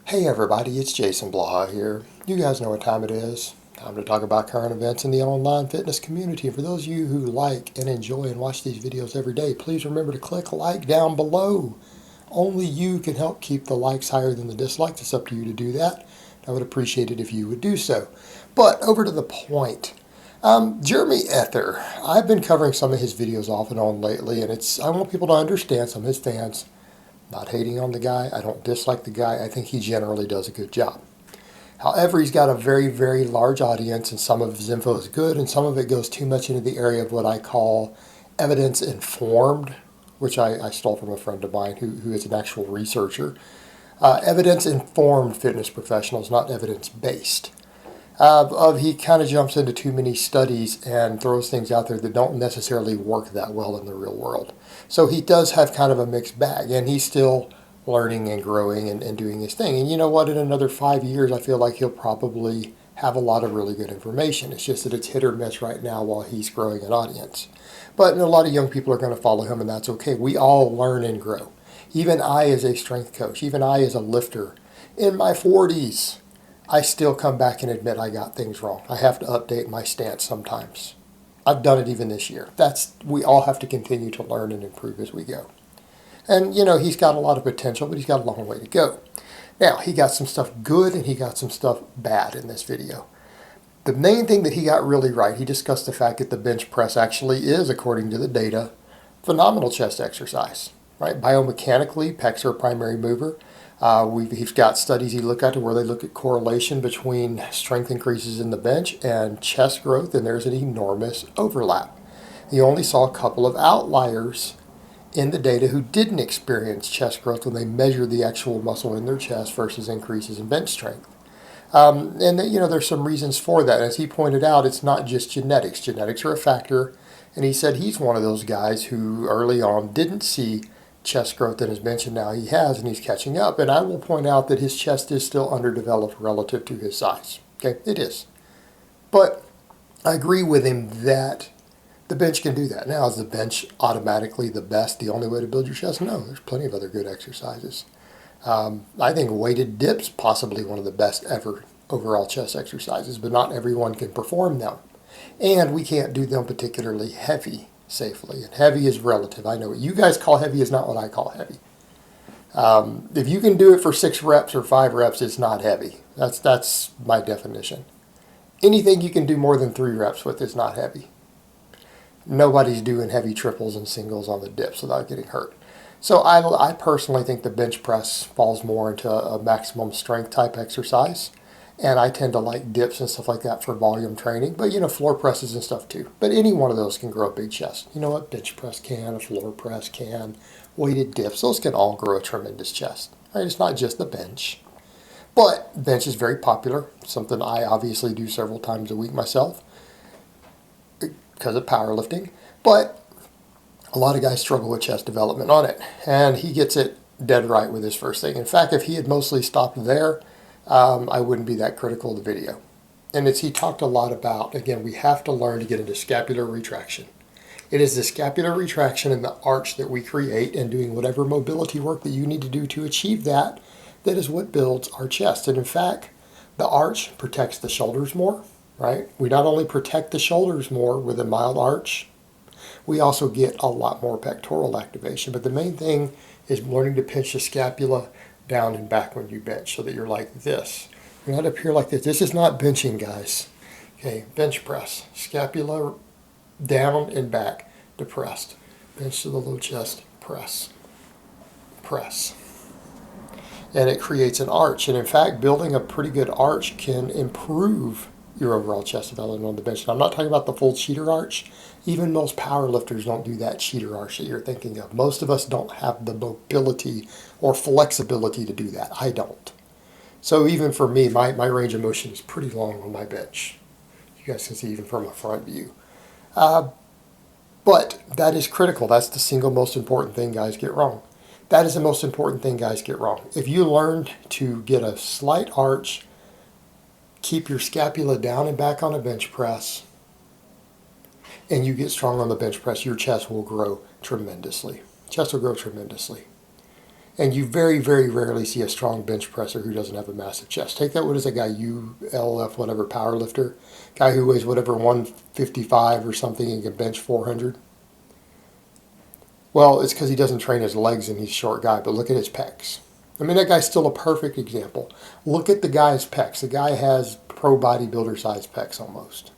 Hey everybody, it's Jason Blaha here. You guys know what time it is. Time to talk about current events in the online fitness community. For those of you who like and enjoy and watch these videos every day, please remember to click like down below. Only you can help keep the likes higher than the dislikes. It's up to you to do that. I would appreciate it if you would do so. But over to the point. Jeremy Ethier. I've been covering some of his videos off and on lately, and I want people to understand, some of his fans, not hating on the guy. I don't dislike the guy. I think he generally does a good job. However, he's got a very, very large audience, and some of his info is good, and some of it goes too much into the area of what I call evidence-informed, which I stole from a friend of mine who is an actual researcher. Evidence-informed fitness professionals, not evidence-based. He kind of jumps into too many studies and throws things out there that don't necessarily work that well in the real world. So he does have kind of a mixed bag, and he's still learning and growing and doing his thing. And you know what? In another 5 years, I feel like he'll probably have a lot of really good information. It's just that it's hit or miss right now while he's growing an audience. But a lot of young people are going to follow him, and that's okay. We all learn and grow. Even I, as a strength coach, even I, as a lifter, in my 40s, I still come back and admit I got things wrong. I have to update my stance sometimes. I've done it even this year. We all have to continue to learn and improve as we go. And, he's got a lot of potential, but he's got a long way to go. Now, he got some stuff good and he got some stuff bad in this video. The main thing that he got really right, he discussed the fact that the bench press actually is, according to the data, phenomenal chest exercise. Right? Biomechanically, pecs are a primary mover. He's got studies he looked at where they look at correlation between strength increases in the bench and chest growth, and there's an enormous overlap. He only saw a couple of outliers in the data who didn't experience chest growth when they measured the actual muscle in their chest versus increases in bench strength. There's some reasons for that. As he pointed out, it's not just genetics. Genetics are a factor, and he said he's one of those guys who early on didn't see chest growth in his bench, and now he has, and he's catching up. And I will point out that his chest is still underdeveloped relative to his size. Okay, it is. But I agree with him that the bench can do that. Now, is the bench automatically the best, the only way to build your chest? No, there's plenty of other good exercises. I think weighted dips possibly one of the best ever overall chest exercises, but not everyone can perform them. And we can't do them particularly heavy safely. And heavy is relative. I know what you guys call heavy is not what I call heavy. If you can do it for 6 reps or 5 reps, it's not heavy. That's my definition. Anything you can do more than 3 reps with is not heavy. Nobody's doing heavy triples and singles on the dips without getting hurt. So I personally think the bench press falls more into a maximum strength type exercise. And I tend to like dips and stuff like that for volume training. But, floor presses and stuff too. But any one of those can grow a big chest. You know what? Bench press can, a floor press can, weighted dips. Those can all grow a tremendous chest. Right? It's not just the bench. But bench is very popular. Something I obviously do several times a week myself because of powerlifting. But a lot of guys struggle with chest development on it. And he gets it dead right with his first thing. In fact, if he had mostly stopped there, I wouldn't be that critical of the video. And he talked a lot about, again, we have to learn to get into scapular retraction. It is the scapular retraction and the arch that we create and doing whatever mobility work that you need to do to achieve that is what builds our chest. And in fact, the arch protects the shoulders more, right? We not only protect the shoulders more with a mild arch, we also get a lot more pectoral activation. But the main thing is learning to pinch the scapula down and back when you bench so that you're like this. You're not up here like this. This is not benching, guys. Okay, bench press. Scapula down and back, depressed. Bench to the low chest, press. Press. And it creates an arch. And in fact, building a pretty good arch can improve your overall chest development on the bench. And I'm not talking about the full cheater arch. Even most power lifters don't do that cheater arch that you're thinking of. Most of us don't have the mobility or flexibility to do that. I don't. So even for me, my range of motion is pretty long on my bench. You guys can see even from a front view. But that is critical. That's the single most important thing guys get wrong. That is the most important thing guys get wrong. If you learned to get a slight arch, keep your scapula down and back on a bench press, and you get strong on the bench press, your chest will grow tremendously. Chest will grow tremendously. And you very, very rarely see a strong bench presser who doesn't have a massive chest. Take that, what is that guy, ULF, whatever, power lifter? Guy who weighs whatever, 155 or something and can bench 400. Well, it's because he doesn't train his legs and he's a short guy, but look at his pecs. I mean, that guy's still a perfect example. Look at the guy's pecs. The guy has pro bodybuilder size pecs almost.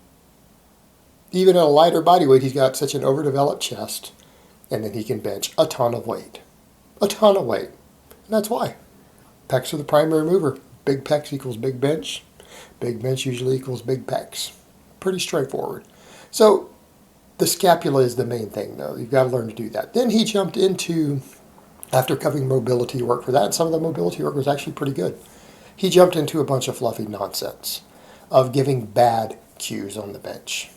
Even at a lighter body weight, he's got such an overdeveloped chest, and then he can bench a ton of weight. A ton of weight. And that's why. Pecs are the primary mover. Big pecs equals big bench. Big bench usually equals big pecs. Pretty straightforward. So the scapula is the main thing, though. You've got to learn to do that. Then he jumped into, after covering mobility work for that, and some of the mobility work was actually pretty good, he jumped into a bunch of fluffy nonsense of giving bad cues on the bench.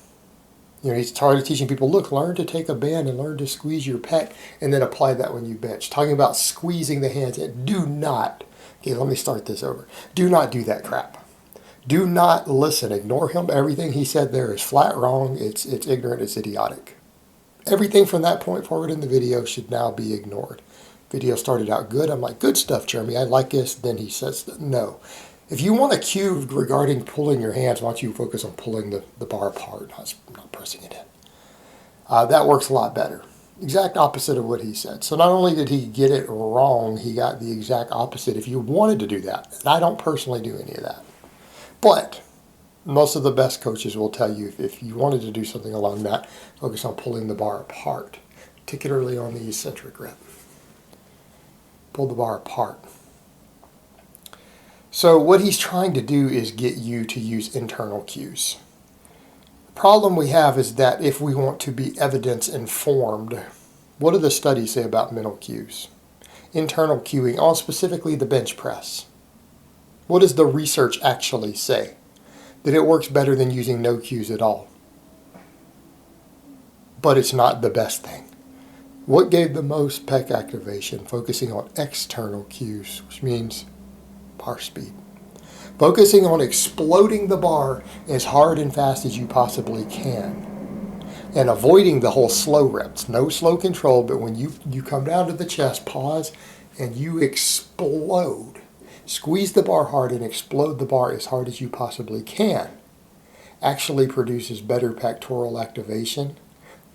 You know, he started teaching people, look, learn to take a band and learn to squeeze your pec and then apply that when you bench. Talking about squeezing the hands. Do not, okay, let me start this over. Do not do that crap. Do not listen. Ignore him. Everything he said there is flat wrong. It's ignorant. It's idiotic. Everything from that point forward in the video should now be ignored. Video started out good. I'm like, good stuff, Jeremy. I like this. Then he says, no. If you want a cue regarding pulling your hands, why don't you focus on pulling the bar apart, not pressing it in. That works a lot better. Exact opposite of what he said. So not only did he get it wrong, he got the exact opposite if you wanted to do that. And I don't personally do any of that. But most of the best coaches will tell you if you wanted to do something along that, focus on pulling the bar apart, particularly on the eccentric rep. Pull the bar apart. So what he's trying to do is get you to use internal cues. The problem we have is that if we want to be evidence informed, what do the studies say about mental cues? Internal cueing, on specifically the bench press. What does the research actually say? That it works better than using no cues at all. But it's not the best thing. What gave the most pec activation? Focusing on external cues, which means bar speed. Focusing on exploding the bar as hard and fast as you possibly can. And avoiding the whole slow reps. No slow control, but when you come down to the chest, pause, and you explode. Squeeze the bar hard and explode the bar as hard as you possibly can. Actually produces better pectoral activation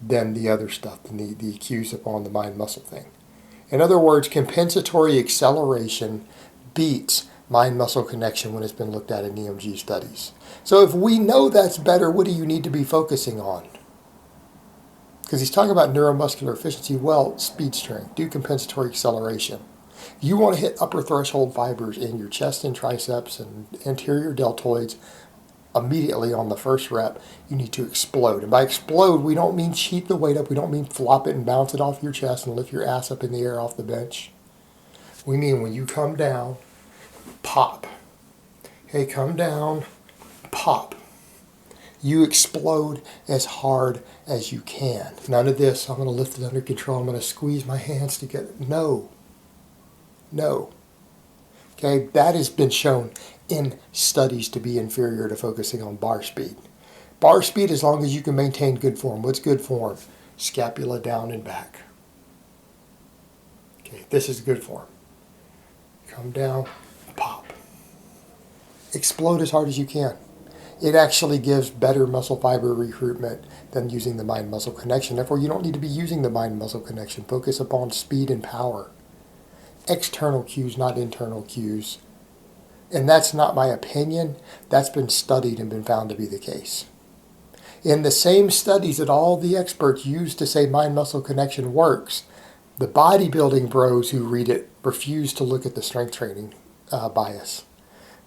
than the other stuff, than the cues upon the mind-muscle thing. In other words, compensatory acceleration beats mind-muscle connection when it's been looked at in EMG studies. So if we know that's better, what do you need to be focusing on? Because he's talking about neuromuscular efficiency. Well, speed strength, do compensatory acceleration. If you want to hit upper threshold fibers in your chest and triceps and anterior deltoids immediately on the first rep, you need to explode. And by explode, we don't mean cheat the weight up. We don't mean flop it and bounce it off your chest and lift your ass up in the air off the bench. We mean when you come down, pop. Hey, come down, pop. You explode as hard as you can. None of this, I'm going to lift it under control, I'm going to squeeze my hands together. No. No. Okay, that has been shown in studies to be inferior to focusing on bar speed. Bar speed, as long as you can maintain good form. What's good form? Scapula down and back. Okay, this is good form. Come down, pop. Explode as hard as you can. It actually gives better muscle fiber recruitment than using the mind-muscle connection. Therefore, you don't need to be using the mind-muscle connection. Focus upon speed and power. External cues, not internal cues. And that's not my opinion. That's been studied and been found to be the case. In the same studies that all the experts use to say mind-muscle connection works, the bodybuilding bros who read it refuse to look at the strength training bias.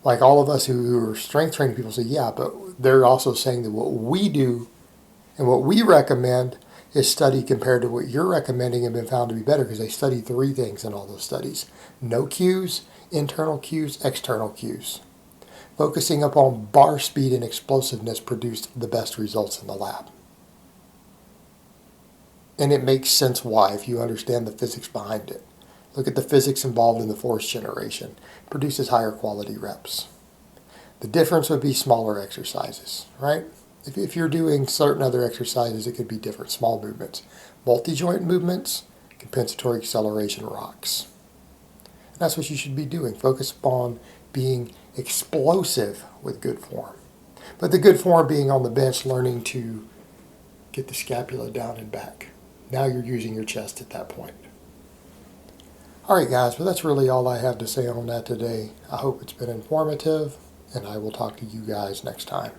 Like all of us who are strength training people say, yeah, but they're also saying that what we do and what we recommend is studied compared to what you're recommending and been found to be better, because they studied three things in all those studies. No cues, internal cues, external cues. Focusing upon bar speed and explosiveness produced the best results in the lab. And it makes sense why if you understand the physics behind it. Look at the physics involved in the force generation. It produces higher quality reps. The difference would be smaller exercises, right? If you're doing certain other exercises, it could be different, small movements. Multi-joint movements, compensatory acceleration rocks. That's what you should be doing. Focus on being explosive with good form. But the good form being on the bench, learning to get the scapula down and back. Now you're using your chest at that point. All right, guys, well, that's really all I have to say on that today. I hope it's been informative, and I will talk to you guys next time.